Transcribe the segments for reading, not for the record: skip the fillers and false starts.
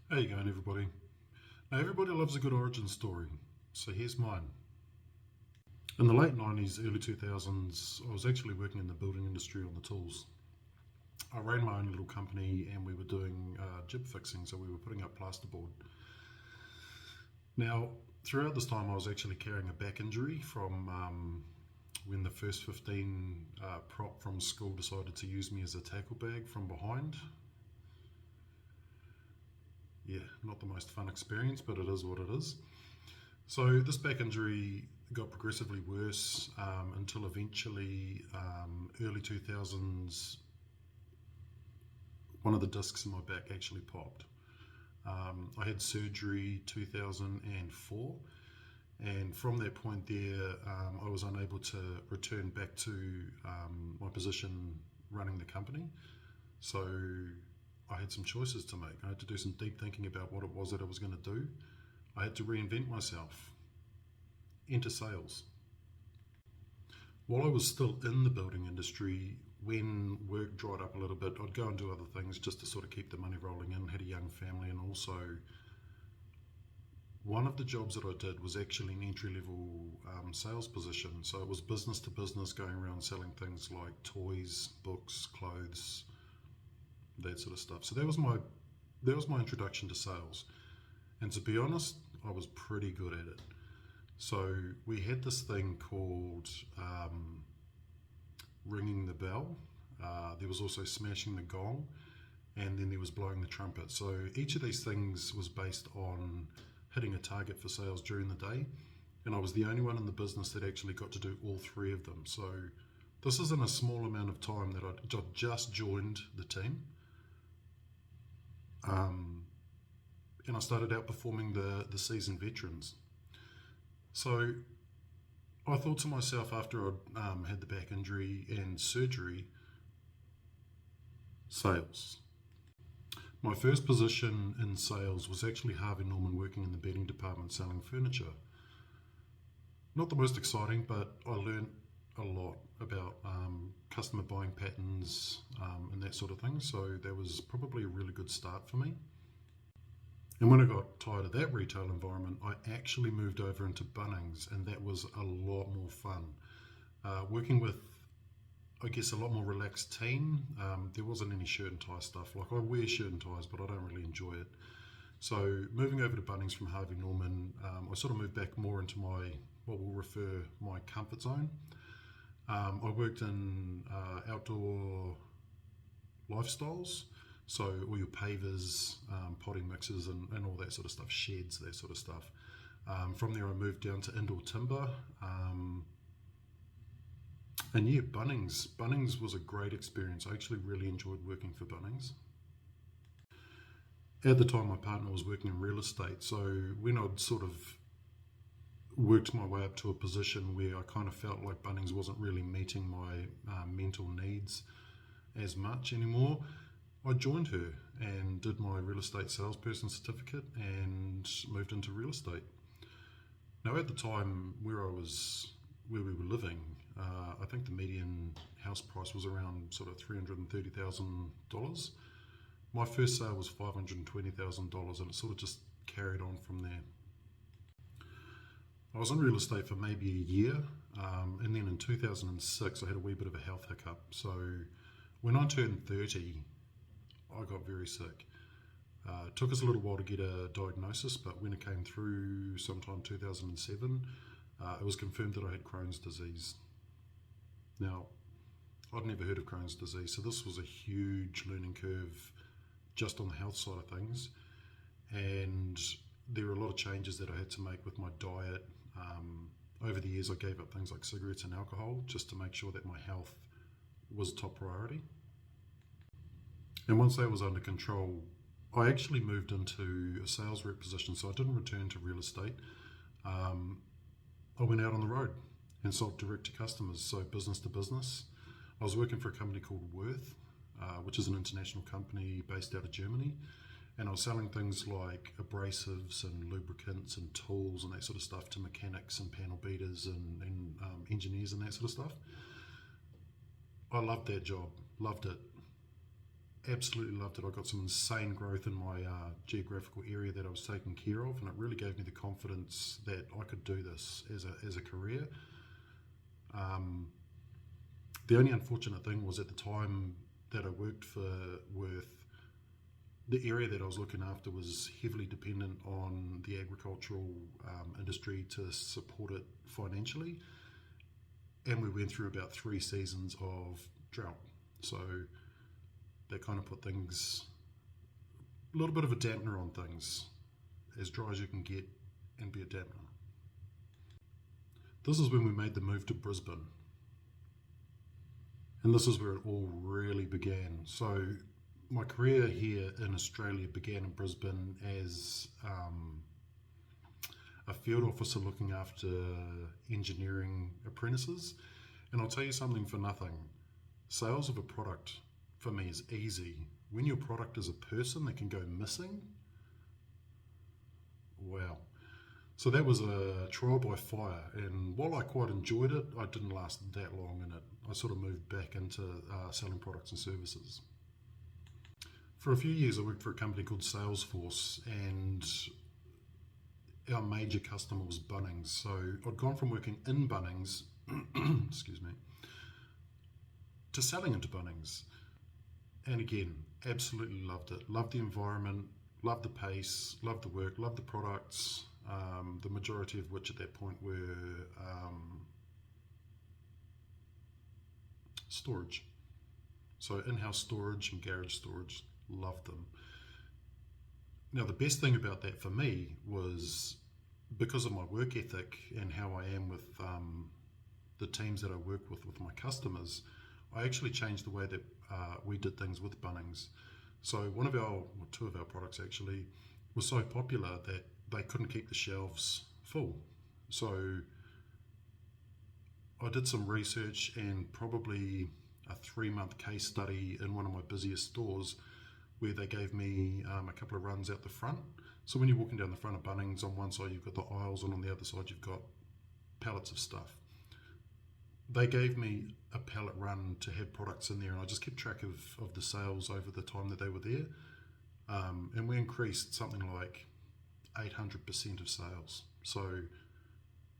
How you going, everybody? Now, everybody loves a good origin story, so here's mine. In the late 90s, early 2000s, I was actually working in the building industry on the tools. I ran my own little company and we were doing jib fixing, so we were putting up plasterboard. Now, throughout this time, I was actually carrying a back injury from when the first 15 prop from school decided to use me as a tackle bag from behind. Yeah, not the most fun experience, but it is what it is. So this back injury got progressively worse until eventually early 2000s, one of the discs in my back actually popped. I had surgery 2004, and from that point there, I was unable to return back to my position running the company. So I had some choices to make. I had to do some deep thinking about what it was that I was going to do. I had to reinvent myself, enter sales. While I was still in the building industry, when work dried up a little bit, I'd go and do other things just to sort of keep the money rolling in. Had a young family, and also one of the jobs that I did was actually an entry-level sales position. So it was business to business, going around selling things like toys, books, clothes, that sort of stuff. So that was my introduction to sales. And to be honest, I was pretty good at it. So we had this thing called ringing the bell. There was also smashing the gong, and then there was blowing the trumpet. So each of these things was based on hitting a target for sales during the day, and I was the only one in the business that actually got to do all three of them. So this is in a small amount of time that I just joined the team. And I started outperforming the seasoned veterans. So I thought to myself, after I'd had the back injury and surgery, sales. My first position in sales was actually Harvey Norman, working in the bedding department selling furniture. Not the most exciting, but I learned a lot about customer buying patterns and that sort of thing. So that was probably a really good start for me. And when I got tired of that retail environment, I actually moved over into Bunnings, and that was a lot more fun. Working with, I guess, a lot more relaxed team. There wasn't any shirt and tie stuff. Like, I wear shirt and ties, but I don't really enjoy it. So moving over to Bunnings from Harvey Norman, I sort of moved back more into what we'll refer my comfort zone. I worked in outdoor lifestyles. So all your pavers, potting mixers and all that sort of stuff, sheds, that sort of stuff. From there I moved down to indoor timber. And yeah, Bunnings was a great experience. I actually really enjoyed working for Bunnings. At the time, my partner was working in real estate. So when I'd sort of worked my way up to a position where I kind of felt like Bunnings wasn't really meeting my mental needs as much anymore, I joined her and did my real estate salesperson certificate and moved into real estate. Now, at the time where we were living, I think the median house price was around sort of $330,000. My first sale was $520,000, and it sort of just carried on from there. I was in real estate for maybe a year, and then in 2006 I had a wee bit of a health hiccup. So when I turned 30, I got very sick. It took us a little while to get a diagnosis, but when it came through sometime 2007, it was confirmed that I had Crohn's disease. Now, I'd never heard of Crohn's disease, so this was a huge learning curve just on the health side of things. And there were a lot of changes that I had to make with my diet. Over the years, I gave up things like cigarettes and alcohol just to make sure that my health was top priority. And once that was under control, I actually moved into a sales rep position, so I didn't return to real estate. I went out on the road and sold direct to customers, so business to business. I was working for a company called Worth, which is an international company based out of Germany, and I was selling things like abrasives and lubricants and tools and that sort of stuff to mechanics and panel beaters and engineers and that sort of stuff. I loved that job, loved it. absolutely loved it. I got some insane growth in my geographical area that I was taking care of, and it really gave me the confidence that I could do this as a career. The only unfortunate thing was at the time that I worked with the area that I was looking after was heavily dependent on the agricultural industry to support it financially, and we went through about 3 seasons of drought. So that kind of put things, a little bit of a dampener on things, as dry as you can get and be a dampener. This is when we made the move to Brisbane. And this is where it all really began. So my career here in Australia began in Brisbane as a field officer looking after engineering apprentices. And I'll tell you something for nothing. Sales of a product for me is easy. When your product is a person that can go missing, wow. So that was a trial by fire, and while I quite enjoyed it, I didn't last that long in it. I sort of moved back into selling products and services. For a few years I worked for a company called Salesforce, and our major customer was Bunnings. So I'd gone from working in Bunnings excuse me, to selling into Bunnings. And again, absolutely loved it. Loved the environment, loved the pace, loved the work, loved the products, the majority of which at that point were storage. So in-house storage and garage storage, loved them. Now the best thing about that for me was because of my work ethic and how I am with the teams that I work with my customers, I actually changed the way that we did things with Bunnings. So two of our products actually were so popular that they couldn't keep the shelves full. So I did some research and probably a 3-month case study in one of my busiest stores where they gave me a couple of runs out the front. So when you're walking down the front of Bunnings, on one side you've got the aisles and on the other side you've got pallets of stuff. They gave me a pallet run to have products in there, and I just kept track of the sales over the time that they were there. And we increased something like 800% of sales. So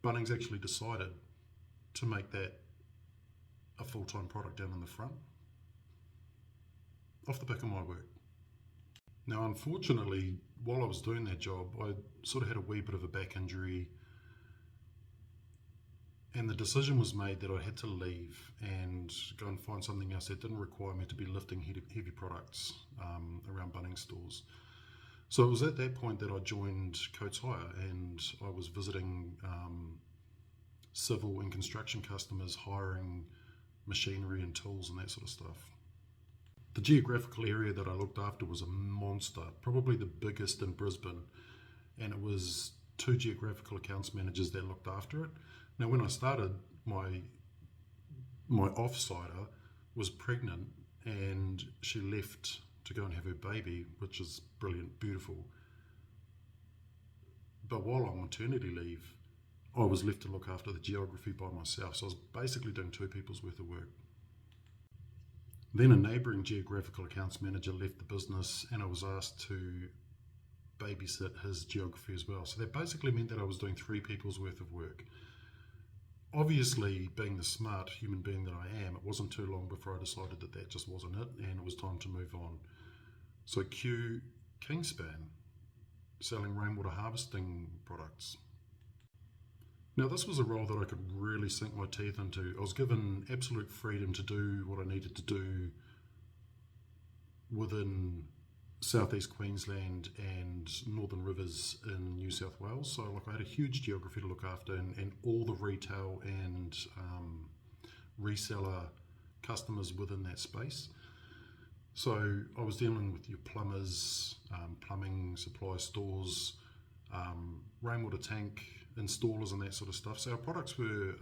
Bunnings actually decided to make that a full-time product down in the front, off the back of my work. Now, unfortunately, while I was doing that job, I sort of had a wee bit of a back injury, and the decision was made that I had to leave and go and find something else that didn't require me to be lifting heavy products around Bunnings stores. So it was at that point that I joined Coates Hire, and I was visiting civil and construction customers, hiring machinery and tools and that sort of stuff. The geographical area that I looked after was a monster, probably the biggest in Brisbane, and it was 2 geographical accounts managers that looked after it. Now, when I started, my offsider was pregnant, and she left to go and have her baby, which is brilliant, beautiful. But while on maternity leave, I was left to look after the geography by myself. So I was basically doing 2 people's worth of work. Then a neighbouring geographical accounts manager left the business, and I was asked to babysit his geography as well. So that basically meant that I was doing 3 people's worth of work. Obviously, being the smart human being that I am, it wasn't too long before I decided that that just wasn't it, and it was time to move on. So cue Kingspan, selling rainwater harvesting products. Now, this was a role that I could really sink my teeth into. I was given absolute freedom to do what I needed to do within southeast Queensland and Northern Rivers in New South Wales. So like I had a huge geography to look after, and all the retail and reseller customers within that space. So I was dealing with your plumbers, plumbing supply stores, rainwater tank installers and that sort of stuff. So our products were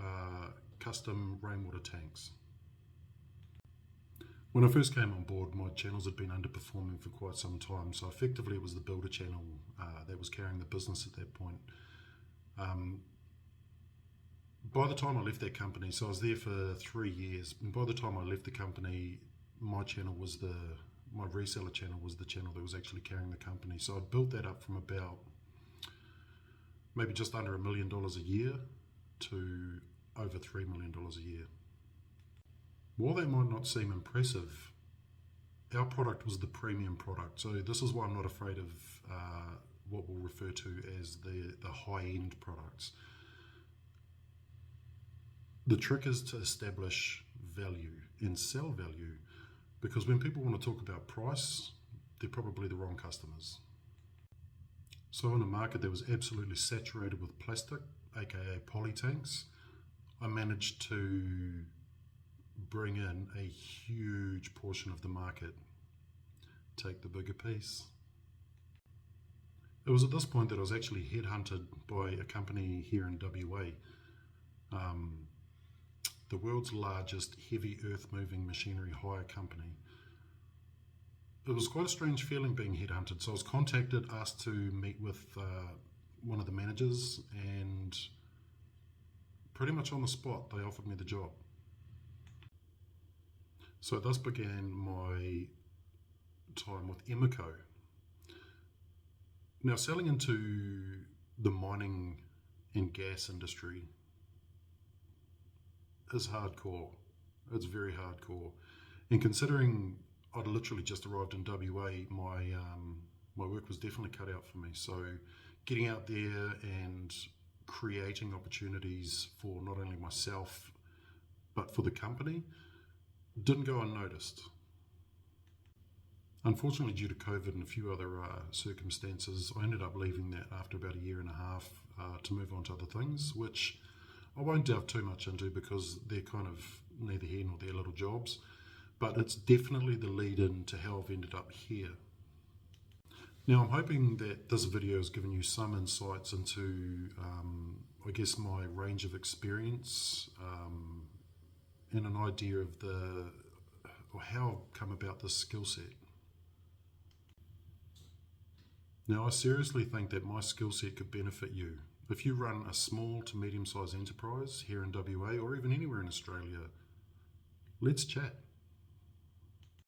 custom rainwater tanks. When I first came on board, my channels had been underperforming for quite some time, so effectively it was the builder channel that was carrying the business at that point. By the time I left that company, so I was there for 3 years, and by the time I left the company, my channel was my reseller channel was the channel that was actually carrying the company. So I'd built that up from about maybe just under $1 million a year to over $3 million a year. While that might not seem impressive, our product was the premium product. So this is why I'm not afraid of what we'll refer to as the high-end products. The trick is to establish value and sell value, because when people want to talk about price, they're probably the wrong customers. So in a market that was absolutely saturated with plastic, aka poly tanks, I managed to bring in a huge portion of the market. Take the bigger piece. It was at this point that I was actually headhunted by a company here in WA, the world's largest heavy earth moving machinery hire company. It was quite a strange feeling being headhunted. So I was contacted, asked to meet with one of the managers, and pretty much on the spot they offered me the job. So thus began my time with Emeco. Now, selling into the mining and gas industry is hardcore. It's very hardcore. And considering I'd literally just arrived in WA, my work was definitely cut out for me. So getting out there and creating opportunities for not only myself, but for the company, didn't go unnoticed. Unfortunately, due to COVID and a few other circumstances, I ended up leaving that after about 1.5 years to move on to other things, which I won't delve too much into because they're kind of neither here nor there little jobs. But it's definitely the lead-in to how I've ended up here. Now, I'm hoping that this video has given you some insights into, I guess, my range of experience and an idea of how I've come about this skill set. Now, I seriously think that my skill set could benefit you. If you run a small to medium-sized enterprise here in WA or even anywhere in Australia, let's chat.